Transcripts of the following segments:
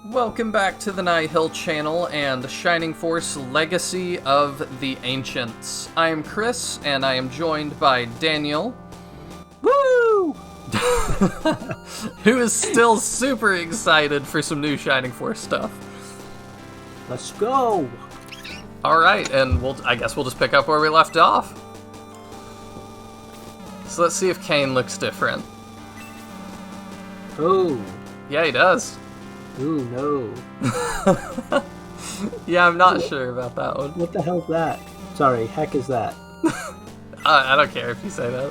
Welcome back to the Nihil channel and Shining Force Legacy of the Ancients. I am Chris, and I am joined by Daniel. Woo! Who is still super excited for some new Shining Force stuff. Let's go! Alright, and I guess we'll just pick up where we left off. So let's see if Kain looks different. Oh. Yeah, he does. Ooh, no. Yeah, I'm not sure about that one. What the hell's that? Sorry, heck is that? I don't care if you say that.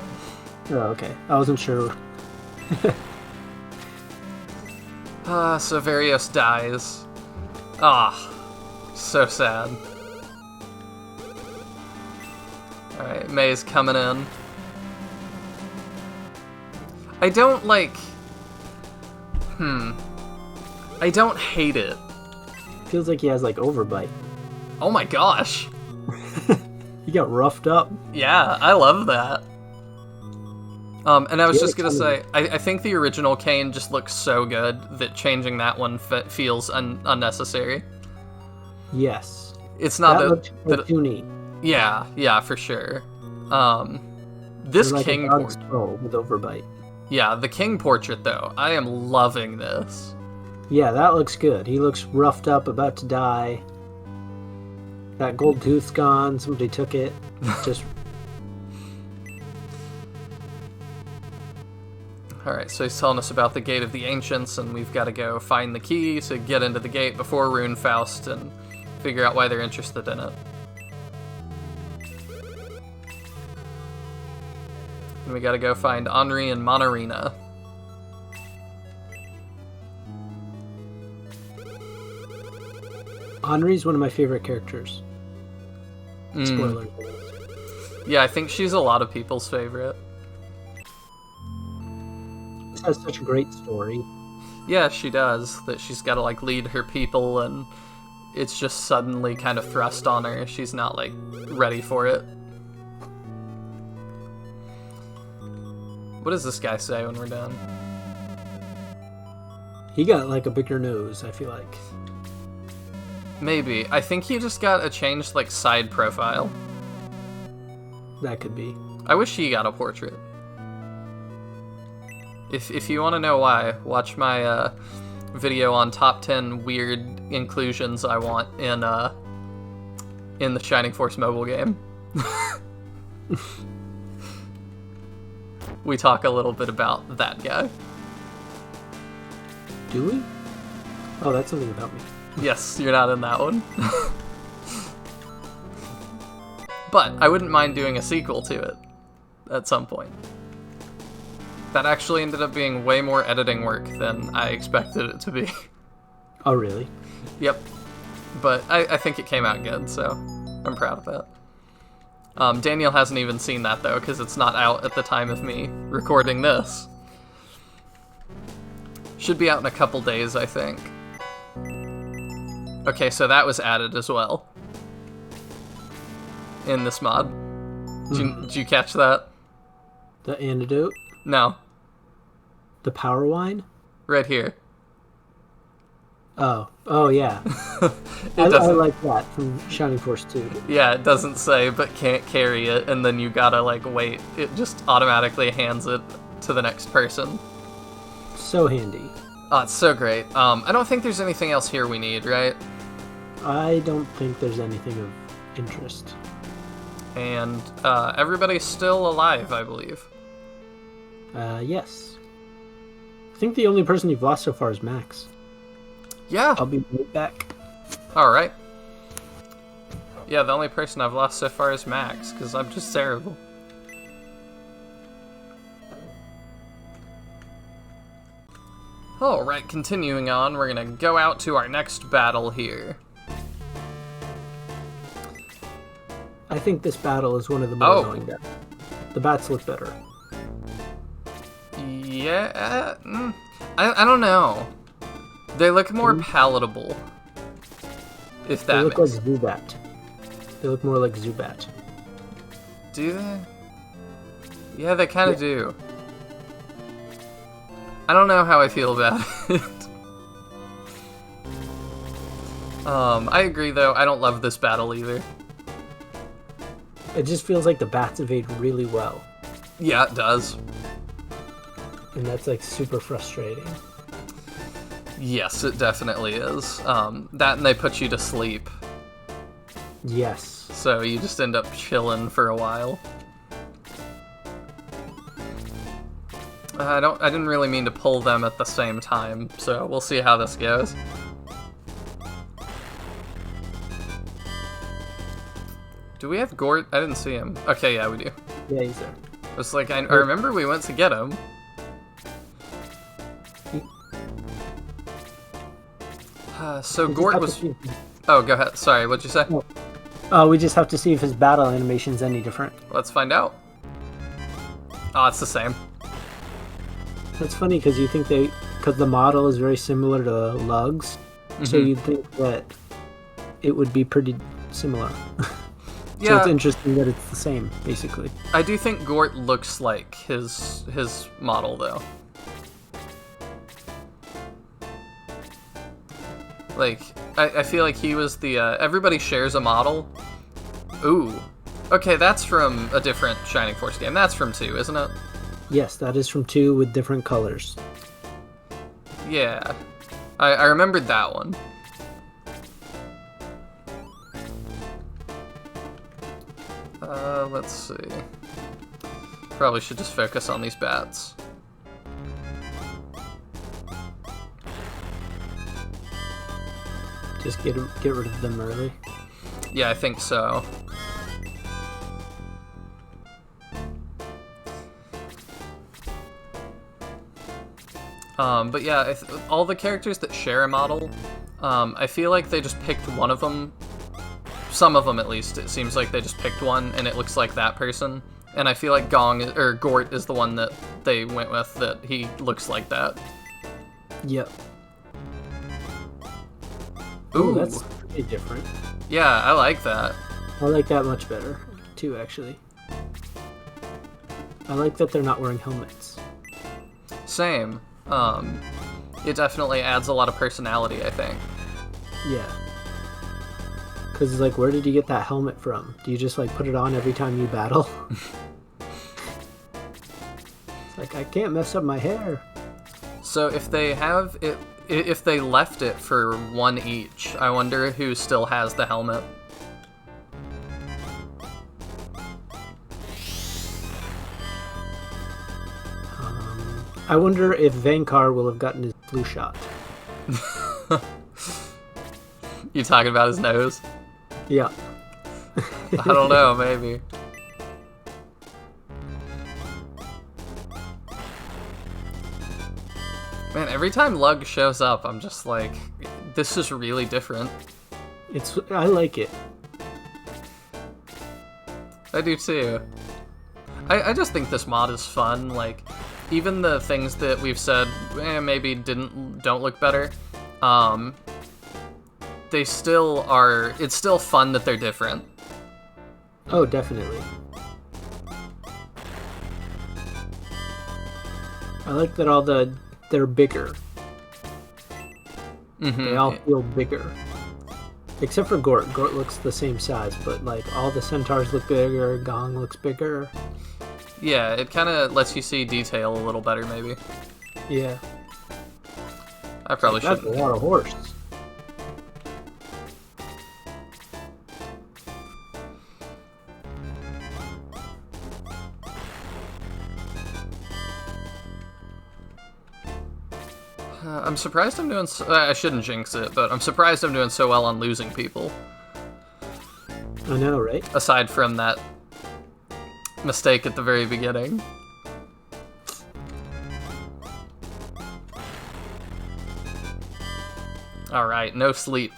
Oh, okay. I wasn't sure. So Varios dies. So sad. Alright, May's coming in. I don't I don't hate it. Feels like he has, like, overbite. Oh my gosh. He got roughed up. Yeah, I love that. And I was just gonna say, I think the original Kain just looks so good that changing that one feels unnecessary. Yes. It's not that looked cartoony. Yeah, for sure. This like King a dog's skull with overbite. Yeah, the King portrait though, I am loving this. Yeah, that looks good. He looks roughed up, about to die. That gold tooth's gone. Somebody took it. Just. Alright, so he's telling us about the Gate of the Ancients, and we've got to go find the key to get into the gate before Runefaust and figure out why they're interested in it. And we got to go find Henri and Monarina. Henri's one of my favorite characters. Spoiler. Yeah, I think she's a lot of people's favorite. She has such a great story. Yeah, she does. That she's got to, like, lead her people, and it's just suddenly kind of thrust on her. She's not, like, ready for it. What does this guy say when we're done? He got, like, a bigger nose, I feel like. Maybe. I think he just got a changed, like, side profile. That could be. I wish he got a portrait. If you want to know why, watch my video on top 10 weird inclusions I want in the Shining Force mobile game. We talk a little bit about that guy. Do we? Oh, that's something about me. Yes, you're not in that one. But I wouldn't mind doing a sequel to it at some point. That actually ended up being way more editing work than I expected it to be. Oh, really? Yep. But I think it came out good, so I'm proud of that. Daniel hasn't even seen that, though, because it's not out at the time of me recording this. Should be out in a couple days, I think. Okay, so that was added as well. In this mod. Did you catch that? The antidote? No. The power wine? Right here. Oh yeah. I like that from Shining Force 2. Yeah, it doesn't say, but can't carry it, and then you gotta, like, wait. It just automatically hands it to the next person. So handy. Oh, it's so great. I don't think there's anything else here we need, right? I don't think there's anything of interest. And everybody's still alive, I believe. Yes. I think the only person you've lost so far is Max. Yeah. I'll be right back. Alright. Yeah, the only person I've lost so far is Max, because I'm just terrible. Alright, continuing on, we're gonna go out to our next battle here. I think this battle is one of the more annoying battles. The bats look better. Yeah, I don't know. They look more palatable. If that They look makes like Zubat. They look more like Zubat. Do they? Yeah, they kind of do. I don't know how I feel about it. I agree, though. I don't love this battle either. It just feels like the bats evade really well, Yeah, it does. and that's like super frustrating. Yes, it definitely is. That and they put you to sleep, Yes. so you just end up chilling for a while. I didn't really mean to pull them at the same time, so we'll see how this goes. Do we have Gort? I didn't see him. Okay, yeah, we do. Yeah, he's there. It's like, I remember we went to get him. So We just Gort have to was... see if- Oh, go ahead. Sorry, what'd you say? we just have to see if his battle animation's any different. Let's find out. Oh, it's the same. That's funny because you think because the model is very similar to Lugs, so Mhm. you'd think that it would be pretty similar. So Yeah, it's interesting that it's the same, basically. I do think Gort looks like his model, though. Like, I feel like he was the, everybody shares a model. Ooh. Okay, that's from a different Shining Force game. That's from 2, isn't it? Yes, that is from 2 with different colors. Yeah. I remembered that one. Let's see. Probably should just focus on these bats. Just get rid of them early. Yeah, I think so. But yeah, all the characters that share a model, I feel like they just picked one of them. Some of them, at least, it seems like they just picked one, and it looks like that person. And I feel like Gort is the one that they went with, that he looks like that. Yep. Ooh, That's pretty different. yeah, I like that. I like that much better, too, actually. I like that they're not wearing helmets. Same. It definitely adds a lot of personality, I think. Yeah. Because it's like, where did you get that helmet from? Do you just, like, put it on every time you battle? It's like, I can't mess up my hair. So if they have it, if they left it for one each, I wonder who still has the helmet. I wonder if Vankar will have gotten his flu shot. You talking about his nose? Yeah. I don't know, maybe. Man, every time Lug shows up, I'm just like, this is really different. I like it. I do too. I just think this mod is fun. Like, even the things that we've said maybe don't look better, they still are. It's still fun that they're different. Oh, definitely. I like that they're bigger. Mm-hmm. They all feel bigger. Except for Gort. Gort looks the same size, but like all the centaurs look bigger, Gong looks bigger. Yeah, it kind of lets you see detail a little better, maybe. Yeah. I probably That's shouldn't. a lot of horse. I'm surprised I'm doing. I shouldn't jinx it, but I'm surprised I'm doing so well on losing people. I know, right? Aside from that mistake at the very beginning. Alright, no sleep.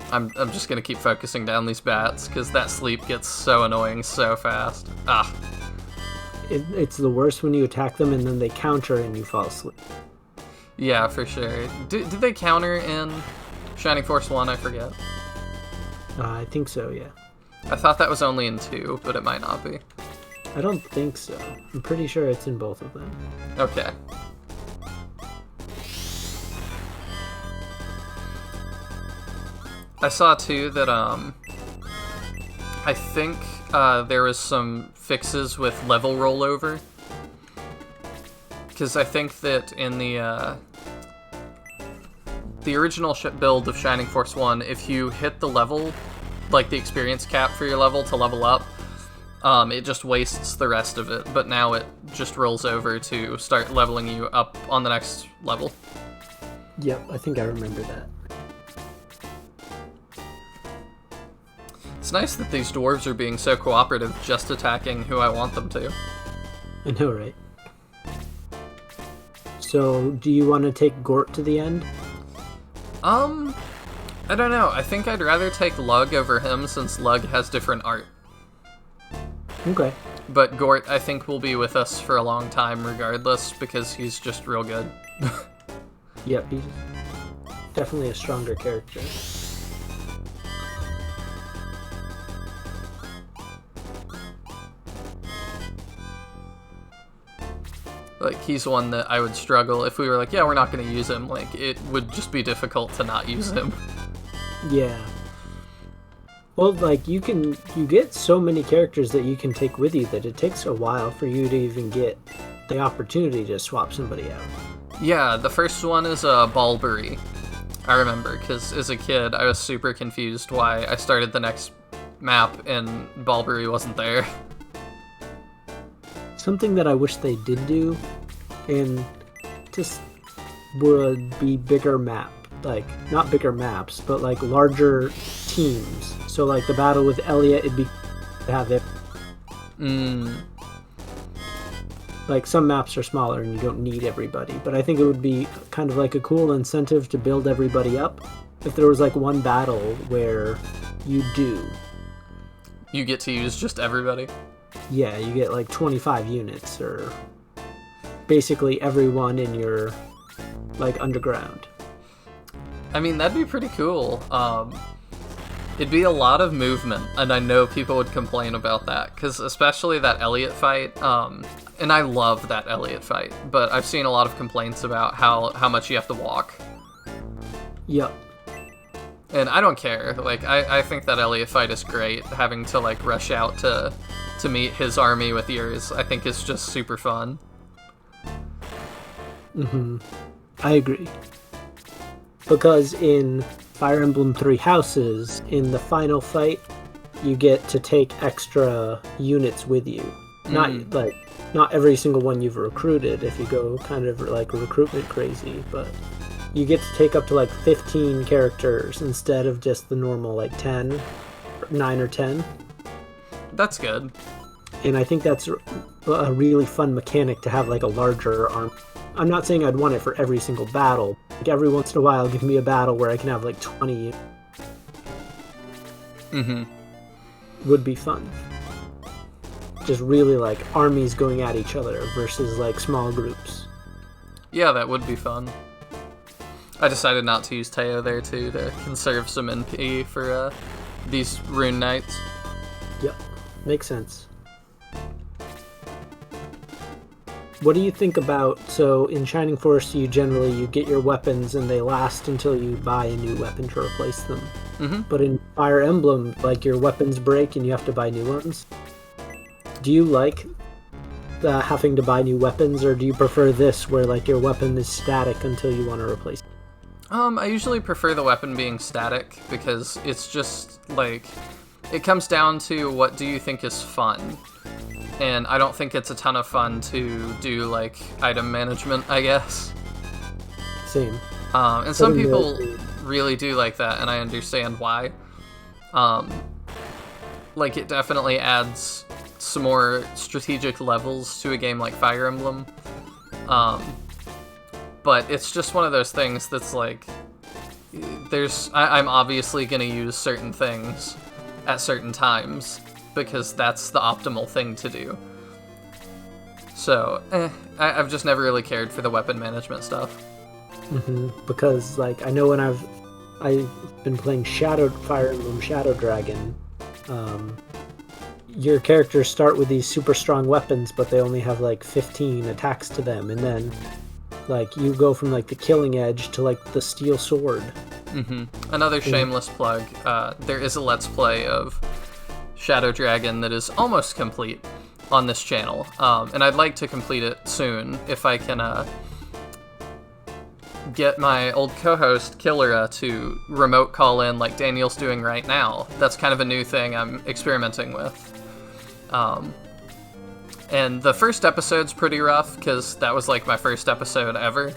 I'm just gonna keep focusing down these bats, because that sleep gets so annoying so fast. Ah. It's the worst when you attack them and then they counter and you fall asleep. Yeah, for sure. Did they counter in Shining Force 1? I forget. I think so, yeah. I thought that was only in 2, but it might not be. I don't think so. I'm pretty sure it's in both of them. Okay. I saw too that I think there was some fixes with level rollover, because I think that in the original build of Shining Force 1, if you hit the level, like the experience cap for your level to level up, it just wastes the rest of it, but now it just rolls over to start leveling you up on the next level. Yep, I think I remember that. It's nice that these dwarves are being so cooperative, just attacking who I want them to. I know, right? So, do you want to take Gort to the end? I don't know. I think I'd rather take Lug over him, since Lug has different art. Okay. But Gort, I think, will be with us for a long time regardless, because he's just real good. Yep, he's definitely a stronger character. Like, he's one that I would struggle if we were like, yeah, we're not going to use him. Like, it would just be difficult to not use him. Yeah. Well, like, you get so many characters that you can take with you that it takes a while for you to even get the opportunity to swap somebody out. Yeah, the first one is Balbury. I remember, because as a kid, I was super confused why I started the next map and Balbury wasn't there. Something that I wish they did do, and just would be bigger map. Like, not bigger maps, but like larger teams. So like the battle with Elliot, it'd be to have it. Like, some maps are smaller and you don't need everybody, but I think it would be kind of like a cool incentive to build everybody up if there was like one battle where you do. You get to use just everybody? Yeah, you get like 25 units, or basically everyone in your, like, underground. I mean, that'd be pretty cool. It'd be a lot of movement, and I know people would complain about that, because especially that Elliot fight, and I love that Elliot fight, but I've seen a lot of complaints about how much you have to walk. Yep. And I don't care. Like, I think that Elliot fight is great. Having to, like, rush out to meet his army with yours, I think is just super fun. I agree. Because in Fire Emblem Three Houses, in the final fight, you get to take extra units with you. Not every single one you've recruited if you go kind of like recruitment crazy, but you get to take up to like 15 characters instead of just the normal like 10, 9 or 10. That's good. And I think that's a really fun mechanic to have, like, a larger arm. I'm not saying I'd want it for every single battle. Like, every once in a while, give me a battle where I can have like 20. Would be fun. Just really like armies going at each other versus like small groups. Yeah, that would be fun. I decided not to use Teo there too, to conserve some NP for these Rune Knights. Yep, makes sense. What do you think about, so in Shining Force you get your weapons and they last until you buy a new weapon to replace them. But in Fire Emblem, like, your weapons break and you have to buy new ones. Do you like having to buy new weapons, or do you prefer this where like your weapon is static until you want to replace it? I usually prefer the weapon being static, because it's just like, it comes down to what do you think is fun. And I don't think it's a ton of fun to do, like, item management, I guess. Same. And some people really do like that, and I understand why. Like, it definitely adds some more strategic levels to a game like Fire Emblem. But it's just one of those things that's like, I'm obviously going to use certain things at certain times, because that's the optimal thing to do. So, I've just never really cared for the weapon management stuff. Because, like, I know when I've been playing Fire Emblem Shadow Dragon, your characters start with these super strong weapons, but they only have like 15 attacks to them, and then like you go from like the killing edge to like the steel sword. Another shameless plug. There is a Let's Play of Shadow Dragon that is almost complete on this channel, and I'd like to complete it soon if I can get my old co-host Killera to remote call in like Daniel's doing right now. That's kind of a new thing I'm experimenting with. And the first episode's pretty rough because that was like my first episode ever.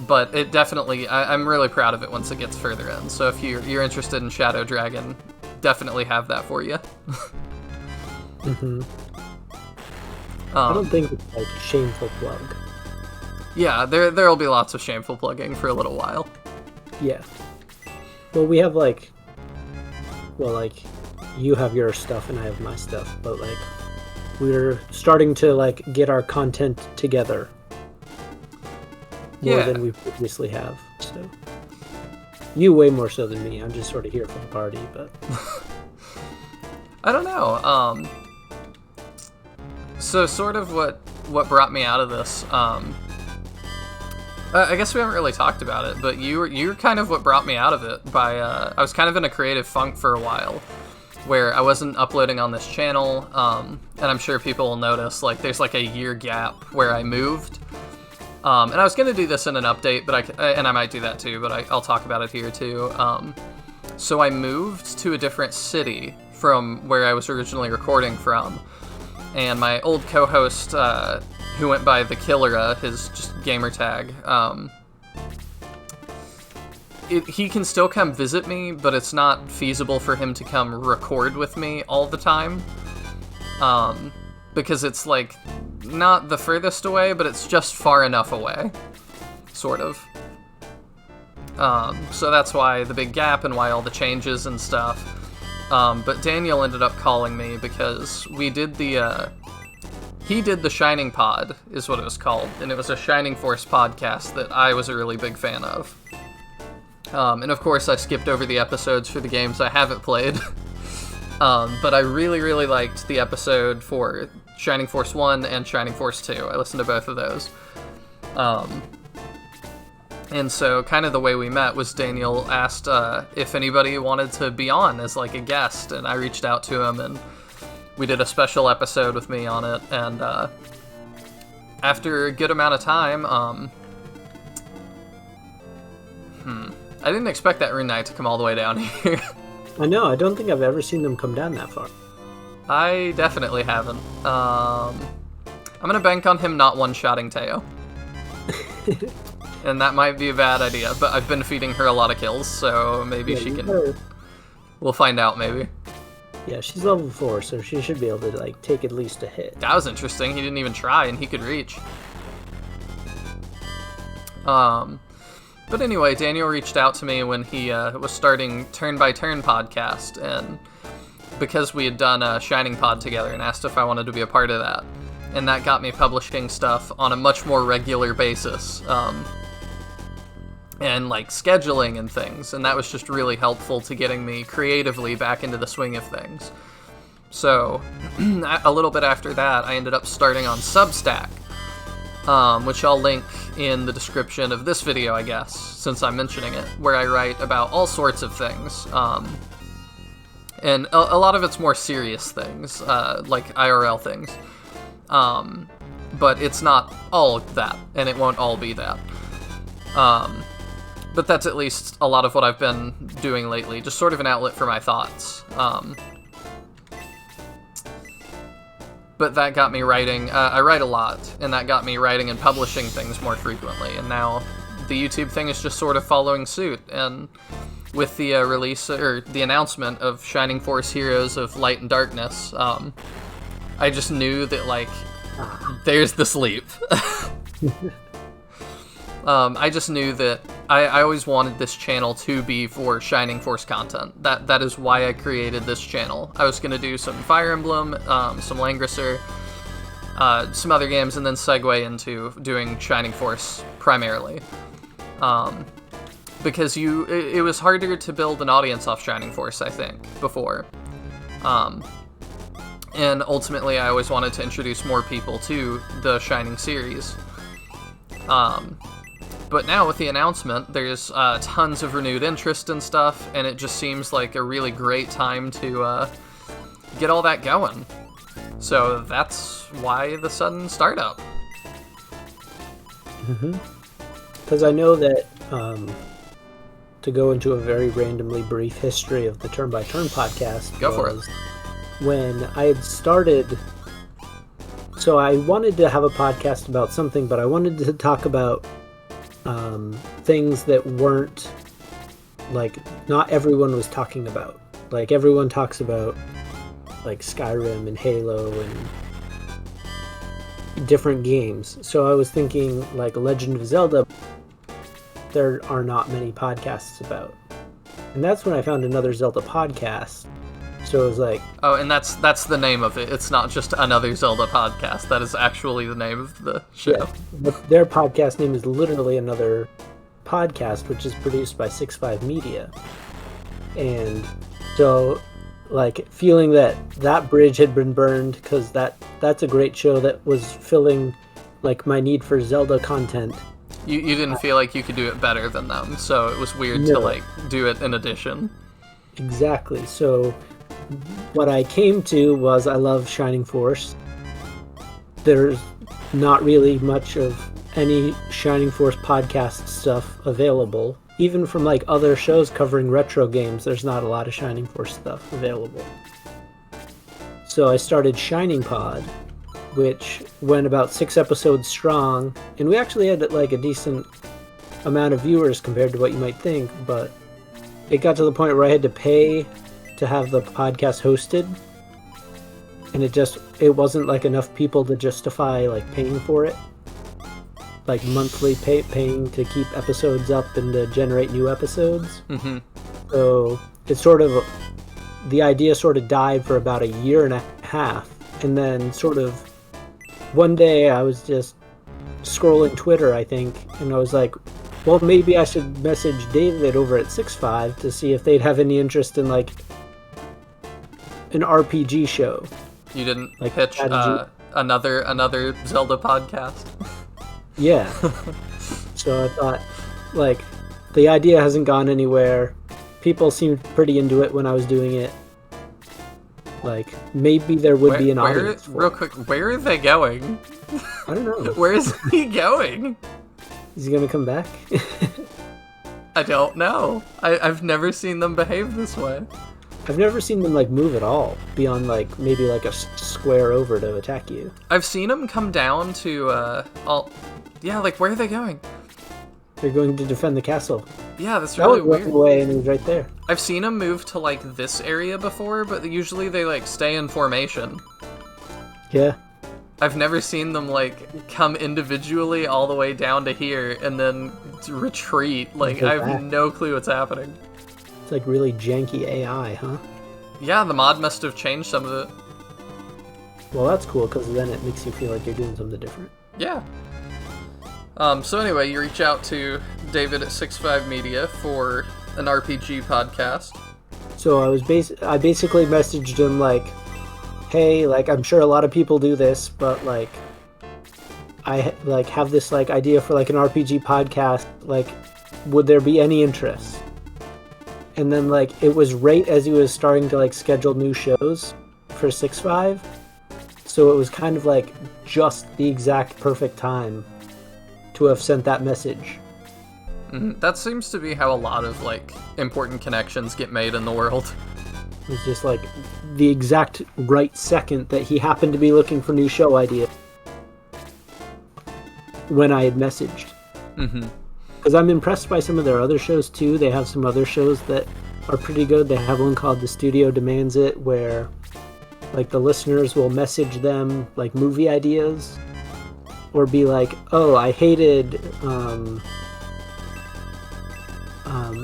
But it definitely, I'm really proud of it once it gets further in. So if you're interested in Shadow Dragon, definitely have that for you. I don't think it's like a shameful plug. Yeah, there'll be lots of shameful plugging for a little while. Yeah. Well, we have like you have your stuff and I have my stuff, but like we're starting to like get our content together more than we previously have. So you way more so than me. I'm just sort of here for the party, but I don't know. So sort of what brought me out of this. I guess we haven't really talked about it, but you're kind of what brought me out of it. I was kind of in a creative funk for a while, where I wasn't uploading on this channel, and I'm sure people will notice, like, there's like a year gap where I moved, and I was gonna do this in an update, but I might do that too, but I'll talk about it here too. So I moved to a different city from where I was originally recording from, and my old co-host, who went by the Killera, his just gamer tag, he can still come visit me, but it's not feasible for him to come record with me all the time, because it's like not the furthest away, but it's just far enough away, sort of. So that's why the big gap and why all the changes and stuff. But Daniel ended up calling me because we did he did the Shining Pod, is what it was called, and it was a Shining Force podcast that I was a really big fan of. And of course I skipped over the episodes for the games I haven't played. But I really, really liked the episode for Shining Force 1 and Shining Force 2. I listened to both of those. And so kind of the way we met was Daniel asked if anybody wanted to be on as like a guest, and I reached out to him, and we did a special episode with me on it, and after a good amount of time, I didn't expect that Rune Knight to come all the way down here. I know, I don't think I've ever seen them come down that far. I definitely haven't. I'm gonna bank on him not one-shotting Teo. And that might be a bad idea, but I've been feeding her a lot of kills, so maybe she can... We'll find out, maybe. Yeah, she's level 4, so she should be able to, like, take at least a hit. That was interesting. He didn't even try, and he could reach. But anyway, Daniel reached out to me when he was starting Turn by Turn podcast, and because we had done a Shining Pod together, and asked if I wanted to be a part of that. And that got me publishing stuff on a much more regular basis, and like scheduling and things, and that was just really helpful to getting me creatively back into the swing of things. So a little bit after that, I ended up starting on Substack, which I'll link in the description of this video, I guess, since I'm mentioning it, where I write about all sorts of things, and a lot of it's more serious things, like IRL things, but it's not all that, and it won't all be that. But that's at least a lot of what I've been doing lately, just sort of an outlet for my thoughts. But that got me writing. I write a lot, and that got me writing and publishing things more frequently. And now the YouTube thing is just sort of following suit. And with the release, or the announcement of Shining Force Heroes of Light and Darkness, I just knew that, like, there's the sleep. I just knew that I always wanted this channel to be for Shining Force content. That is why I created this channel. I was going to do some Fire Emblem, some Langrisser, some other games, and then segue into doing Shining Force primarily. Because it was harder to build an audience off Shining Force, I think, before. And ultimately, I always wanted to introduce more people to the Shining series. But now with the announcement, there's tons of renewed interest and stuff, and it just seems like a really great time to get all that going. So that's why the sudden startup. Because I know that, to go into a very randomly brief history of the Turn by Turn podcast, Go for it. When I had started, so I wanted to have a podcast about something, but I wanted to talk about things that weren't, like, not everyone was talking about. Like, everyone talks about, like, Skyrim and Halo and different games. So I was thinking, like, Legend of Zelda, there are not many podcasts about. And that's when I found another Zelda podcast. So it was like... Oh, and that's the name of it. It's not just another Zelda podcast. That is actually the name of the show. Yeah, but their podcast name is literally Another Podcast, which is produced by 6.5 Media. And so, like, feeling that bridge had been burned, because that's a great show that was filling, like, my need for Zelda content. You didn't feel like you could do it better than them, so it was weird No. to, like, do it in addition. Exactly. So what I came to was I love Shining Force. There's not really much of any Shining Force podcast stuff available. Even from, like, other shows covering retro games, there's not a lot of Shining Force stuff available. So I started Shining Pod, which went about 6 episodes strong, and we actually had, like, a decent amount of viewers compared to what you might think, but it got to the point where I had to pay to have the podcast hosted, and it wasn't, like, enough people to justify, like, paying for it, like, monthly paying to keep episodes up and to generate new episodes. So the idea sort of died for about a year and a half, and then sort of one day I was just scrolling Twitter, I think, and I was like, well, maybe I should message David over at 6.5 to see if they'd have any interest in, like, an RPG show. You didn't, like, pitch another Zelda podcast? Yeah. So I thought, like, the idea hasn't gone anywhere. People seemed pretty into it when I was doing it. Like, maybe there would be an audience for real it. quick, where are they going? I don't know. Where is he going? Is he gonna come back? I don't know. I've never seen them behave this way. I've never seen them, like, move at all beyond, like, maybe like a square over to attack you. I've seen them come down to yeah, like, where are they going? They're going to defend the castle. Yeah, that's That really was weird. away, and it was right there. I've seen them move to, like, this area before, but usually they, like, stay in formation. Yeah. I've never seen them, like, come individually all the way down to here and then retreat. Like, Go I have back. no clue what's happening. It's like really janky AI, huh? Yeah, the mod must have changed some of it. Well, that's cool, because then it makes you feel like you're doing something different. Yeah. So anyway, you reach out to David at 6.5 Media for an RPG podcast. So I basically messaged him, like, hey, like, I'm sure a lot of people do this, but, like, I, like, have this, like, idea for, like, an RPG podcast. Like, would there be any interest? And then, like, it was right as he was starting to, like, schedule new shows for 6.5. So it was kind of, like, just the exact perfect time to have sent that message. That seems to be how a lot of, like, important connections get made in the world. It was just, like, the exact right second that he happened to be looking for new show ideas when I had messaged. Because I'm impressed by some of their other shows, too. They have some other shows that are pretty good. They have one called The Studio Demands It, where, like, the listeners will message them, like, movie ideas. Or be like, oh, I hated,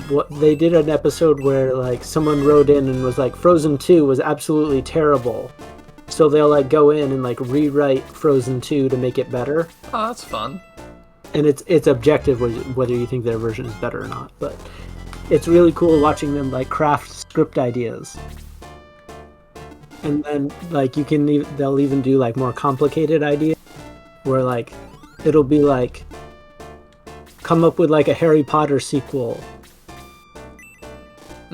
what they did an episode where, like, someone wrote in and was like, Frozen 2 was absolutely terrible. So they'll, like, go in and, like, rewrite Frozen 2 to make it better. Oh, that's fun. And it's objective whether you think their version is better or not. But it's really cool watching them, like, craft script ideas. And then like they'll even do like more complicated ideas where like it'll be like come up with like a Harry Potter sequel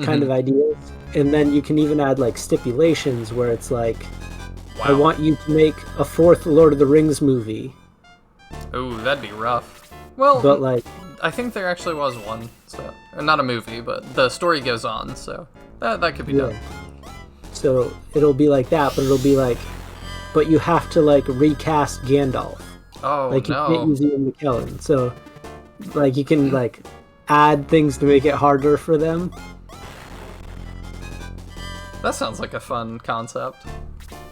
kind of ideas. And then you can even add like stipulations where it's like, Wow. I want you to make a fourth Lord of the Rings movie. Ooh, that'd be rough. Well, But like, I think there actually was one, so not a movie, but the story goes on, so that could be done. so it'll be like that, but it'll be like, but you have to like recast Gandalf. Oh Like you no. can't use Ian McKellen. So like you can like add things to make it harder for them. That sounds like a fun concept.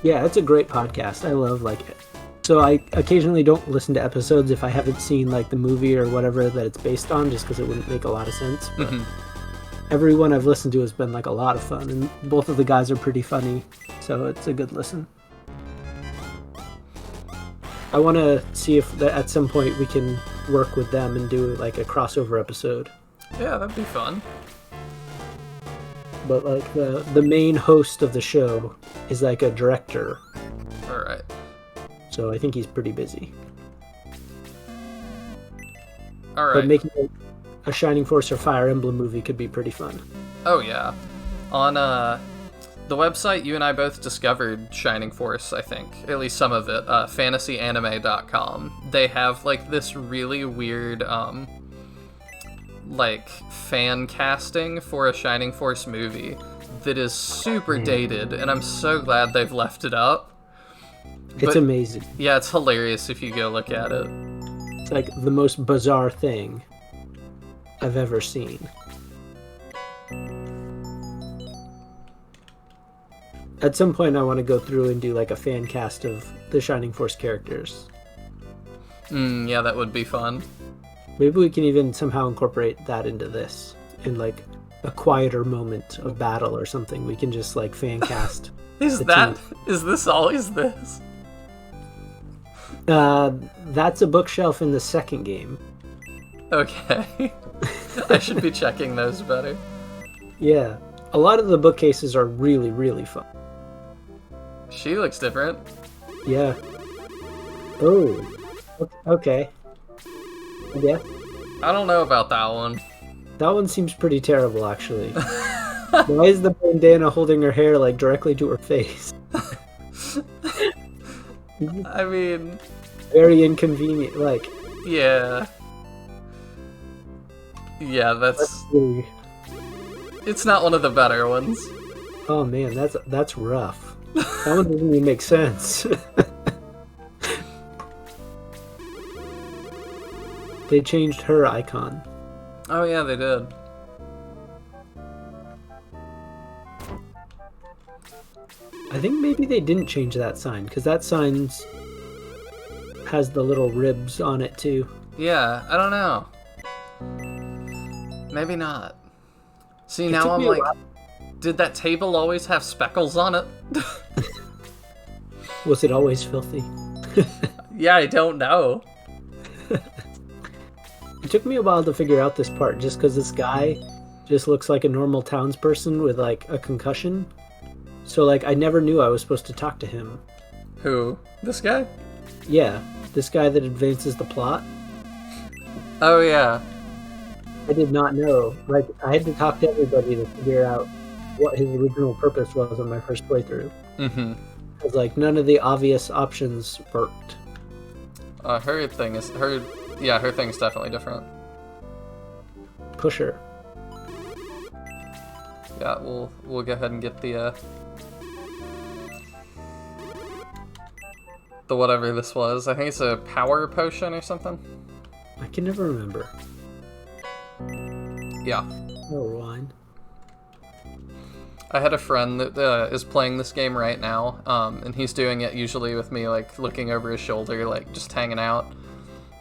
Yeah, it's a great podcast. I love like it. So I occasionally don't listen to episodes if I haven't seen like the movie or whatever that it's based on, just because it wouldn't make a lot of sense. But every one I've listened to has been like a lot of fun, and both of the guys are pretty funny, so it's a good listen. I want to see if at some point we can work with them and do like a crossover episode. Yeah, that'd be fun. But like the main host of the show is like a director, Alright. so I think he's pretty busy. But Alright. making a Shining Force or Fire Emblem movie could be pretty fun. Oh yeah. On the website you and I both discovered Shining Force, I think. At least some of it. fantasyanime.com. They have like this really weird like fan casting for a Shining Force movie that is super dated, and I'm so glad they've left it up. It's amazing. Yeah, it's hilarious if you go look at it. It's like the most bizarre thing I've ever seen. At some point I want to go through and do like a fan cast of the Shining Force characters. Yeah, that would be fun. Maybe we can even somehow incorporate that into this in like a quieter moment of battle or something. We can just like fan cast. Is this always this? That's a bookshelf in the second game. Okay. I should be checking those better. Yeah. A lot of the bookcases are really, really fun. She looks different. Yeah. Oh. Okay. Yeah. I don't know about that one. That one seems pretty terrible, actually. Why is the bandana holding her hair like directly to her face? I mean, Very inconvenient. Like, yeah. Yeah, that's really... It's not one of the better ones. Oh man, that's rough. That one doesn't even make sense. They changed her icon. Oh yeah, they did. I think maybe they didn't change that sign, because that sign has the little ribs on it too. Yeah, I don't know. Maybe not. See, It now took I'm me a like, while. did that table always have speckles on it? Was it always filthy? Yeah, I don't know. It took me a while to figure out this part, just because this guy just looks like a normal townsperson with like a concussion. So like I never knew I was supposed to talk to him. Who? This guy? Yeah, this guy that advances the plot. Oh yeah. I did not know. Like I had to talk to everybody to figure out what his original purpose was on my first playthrough. Mm-hmm. Because like none of the obvious options worked. Her thing's definitely different. Pusher. Yeah, we'll go ahead and get the whatever this was. I think it's a power potion or something. I can never remember. Yeah. Oh, wine. I had a friend that is playing this game right now, and he's doing it usually with me, like, looking over his shoulder, like, just hanging out.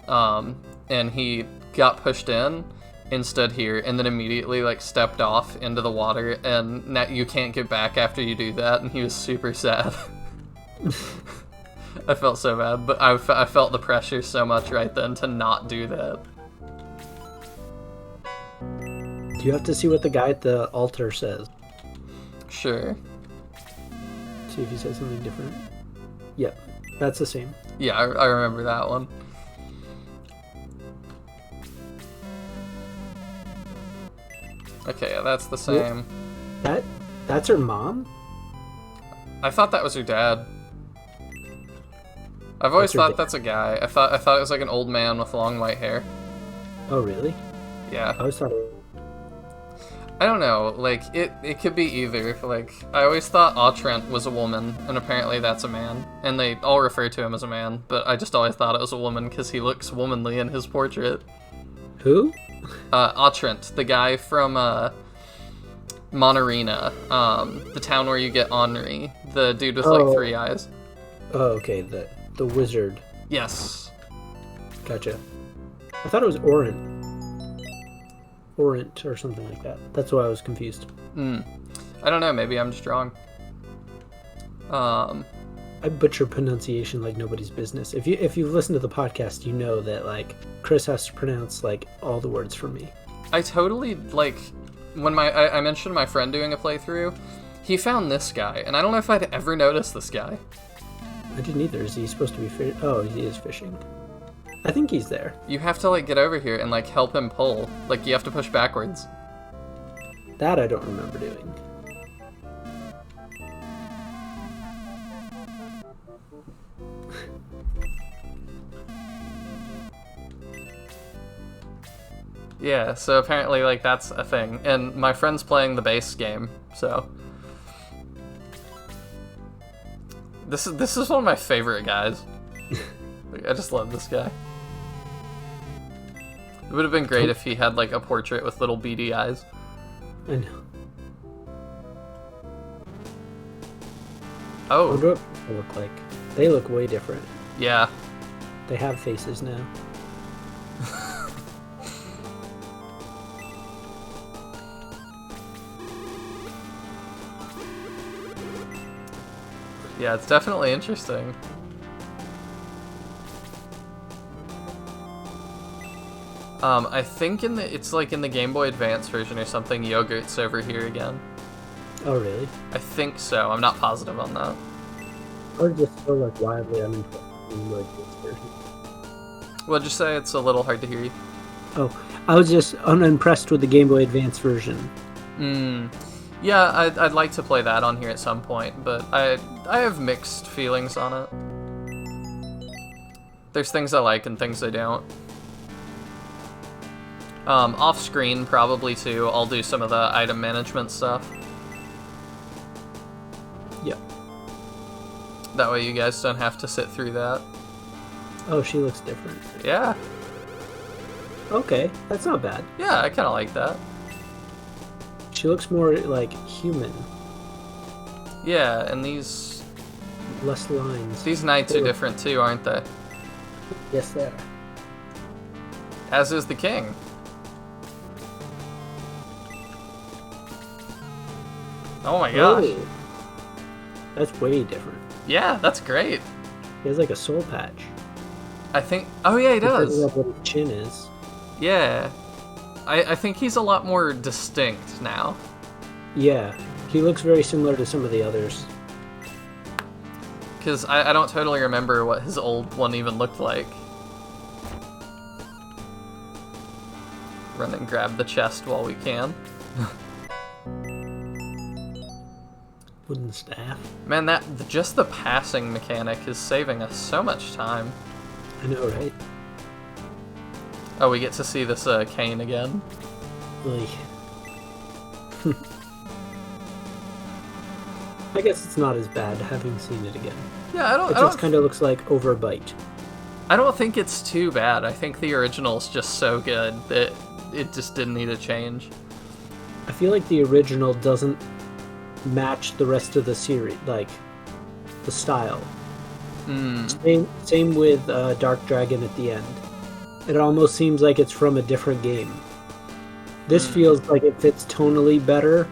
And he got pushed in and stood here, and then immediately, like, stepped off into the water, and now you can't get back after you do that, and he was super sad. I felt so bad, but I felt the pressure so much right then to not do that. You have to see what the guy at the altar says. Sure. See if he says something different. Yep, that's the same. Yeah, I remember that one. Okay, yeah, that's the same. That's her mom? I thought that was her dad. I've always thought that's a guy. I thought it was like an old man with long white hair. Oh, really? Yeah. I always thought it... I don't know, like, it could be either. Like, I always thought Autrent was a woman, and apparently that's a man. And they all refer to him as a man, but I just always thought it was a woman because he looks womanly in his portrait. Who? Autrent, the guy from, Monarena, the town where you get Henri, the dude with, like, 3 eyes. Oh, okay, the wizard. Yes. Gotcha. I thought it was Orant or something like that. That's why I was confused. I don't know, maybe I'm just wrong. I butcher pronunciation like nobody's business. If you've listened to the podcast, you know that, like, Chris has to pronounce, like, all the words for me. I totally, like, when I mentioned my friend doing a playthrough, he found this guy, and I don't know if I'd ever noticed this guy. I didn't either. Is he supposed to be fishing? Oh, he is fishing. I think he's there. You have to, like, get over here and, like, help him pull. Like, you have to push backwards. That I don't remember doing. Yeah, so apparently, like, that's a thing. And my friend's playing the base game, so... This is one of my favorite guys. Like, I just love this guy. It would have been great if he had, like, a portrait with little beady eyes. I know. I Oh, wonder what people look like. They look way different. yeah. They have faces now. Yeah, it's definitely interesting. I think it's like in the Game Boy Advance version or something, Yogurt's over here again. Oh, really? I think so. I'm not positive on that. Or just so, like, wildly uninterested in, like, this version. Well, just say it's a little hard to hear you. Oh, I was just unimpressed with the Game Boy Advance version. Yeah, I'd like to play that on here at some point, but I have mixed feelings on it. There's things I like and things I don't. Off screen probably too. I'll do some of the item management stuff. Yep. That way you guys don't have to sit through that. Oh, she looks different. Yeah. Okay, that's not bad. Yeah, I kind of like that. She looks more, like, human. Yeah, and these Less lines. knights are different too, aren't they? Yes, they are. As is the king. Oh my gosh. Oh, that's way different. Yeah, that's great. He has, like, a soul patch. I think... Oh yeah, he Because does. of what his chin is. Yeah. I think he's a lot more distinct now. Yeah, he looks very similar to some of the others. Because I don't totally remember what his old one even looked like. Run and grab the chest while we can. Wooden staff. Man, just the passing mechanic is saving us so much time. I know, right? Oh, we get to see this cane again. Like... I guess it's not as bad having seen it again. Yeah, It just kind of looks like Overbite. I don't think it's too bad. I think the original's just so good that it just didn't need a change. I feel like the original doesn't match the rest of the series, like, the style. Same with Dark Dragon at the end. It almost seems like it's from a different game. This feels like it fits tonally better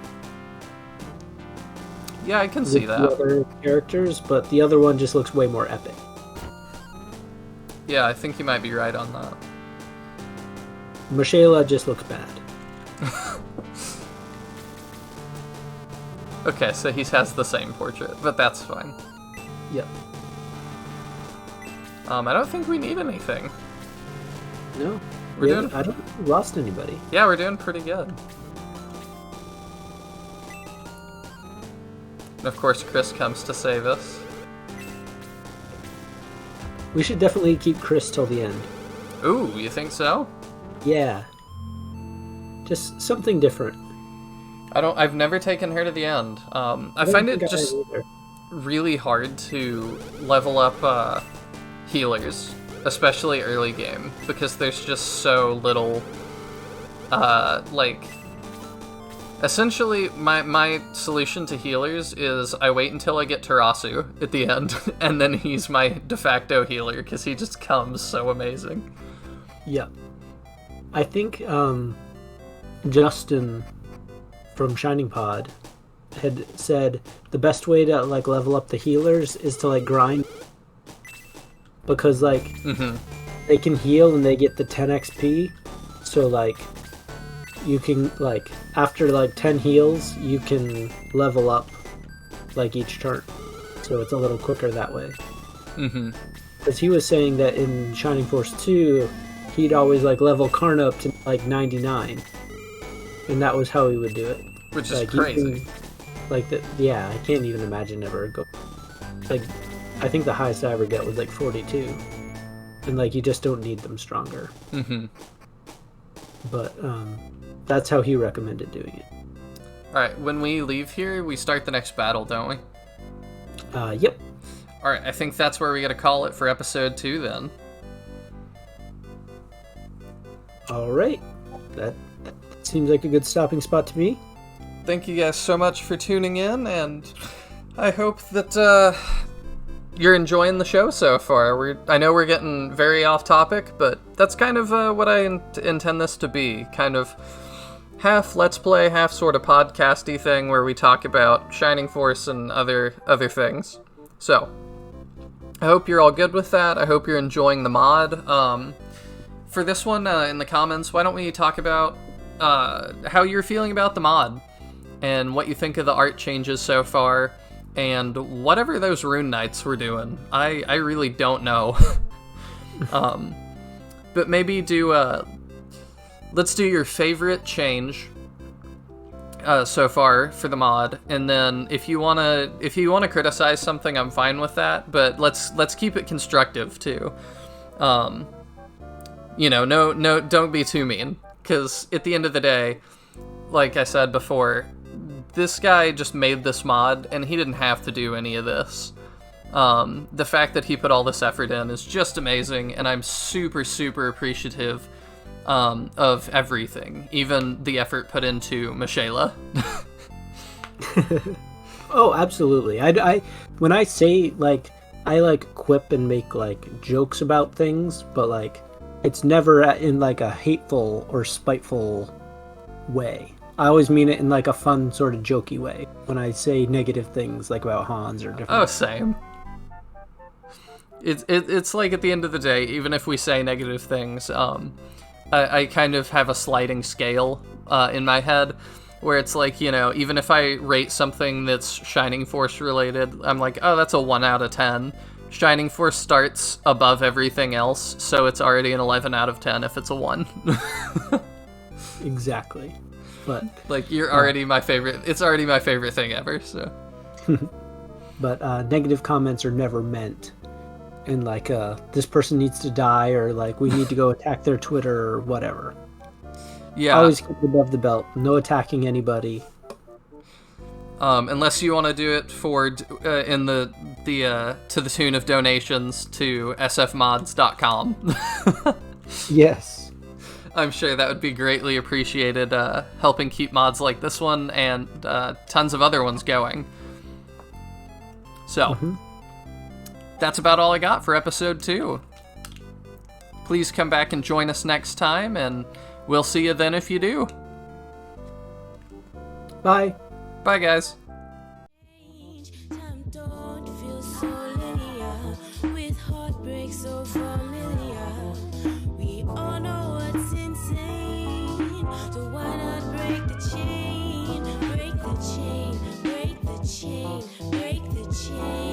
Yeah, I can see with the that. other characters, but the other one just looks way more epic. Yeah, I think you might be right on that. Michaela just looks bad. Okay, so he has the same portrait, but that's fine. Yep. I don't think we need anything. No. We're doing... I don't think we lost anybody. Yeah, we're doing pretty good. And of course, Chris comes to save us. We should definitely keep Chris till the end. Ooh, you think so? Yeah. Just something different. I've never taken her to the end. I find it just really hard to level up healers, especially early game, because there's just so little, essentially, my solution to healers is I wait until I get Tarasu at the end, and then he's my de facto healer, because he just comes so amazing. Yep. I think, Justin from Shining Pod had said the best way to, like, level up the healers is to, like, grind, because, like, they can heal and they get the 10 XP, so, like, you can, like, after, like, 10 heals, you can level up, like, each turn. So it's a little quicker that way. Because he was saying that in Shining Force 2, he'd always, like, level Karna up to, like, 99. And that was how he would do it. Which is like, crazy. Yeah, I can't even imagine ever go... Like, I think the highest I ever got was, like, 42. And, like, you just don't need them stronger. But, that's how he recommended doing it. Alright, when we leave here, we start the next battle, don't we? Yep. Alright, I think that's where we gotta call it for episode 2, then. Alright. That seems like a good stopping spot to me. Thank you guys so much for tuning in, and I hope that, you're enjoying the show so far. I know we're getting very off topic, but that's kind of what I intend this to be. Kind of half Let's Play, half sort of podcasty thing where we talk about Shining Force and other things. So, I hope you're all good with that. I hope you're enjoying the mod. For this one, in the comments, why don't we talk about how you're feeling about the mod and what you think of the art changes so far. And whatever those Rune Knights were doing, I really don't know. But maybe let's do your favorite change so far for the mod, and then if you wanna criticize something, I'm fine with that. But let's keep it constructive too. No, don't be too mean, because at the end of the day, like I said before, this guy just made this mod, and he didn't have to do any of this. The fact that he put all this effort in is just amazing, and I'm super, super appreciative of everything, even the effort put into Michaela. Oh, absolutely. I when I say, like, I, like, quip and make, like, jokes about things, but, like, it's never in, like, a hateful or spiteful way. I always mean it in, like, a fun sort of jokey way when I say negative things, like, about Hans or different. Oh, same. It's like, at the end of the day, even if we say negative things, I kind of have a sliding scale in my head where it's like, even if I rate something that's Shining Force related, I'm like, oh, that's a 1 out of 10. Shining Force starts above everything else, so it's already an 11 out of 10 if it's a 1. Exactly. But like, you're already my favorite. It's already my favorite thing ever, so. But negative comments are never meant in, like, this person needs to die, or, like, we need to go attack their Twitter or whatever. Yeah. Always keep above the belt. No attacking anybody. Unless you want to do it for in the to the tune of donations to sfmods.com. Yes. I'm sure that would be greatly appreciated, helping keep mods like this one and tons of other ones going. So, that's about all I got for episode 2. Please come back and join us next time, and we'll see you then if you do. Bye. Bye, guys. Time don't feel so linear, with heartbreak so familiar. We all know what's insane, so why not break the chain, break the chain, break change.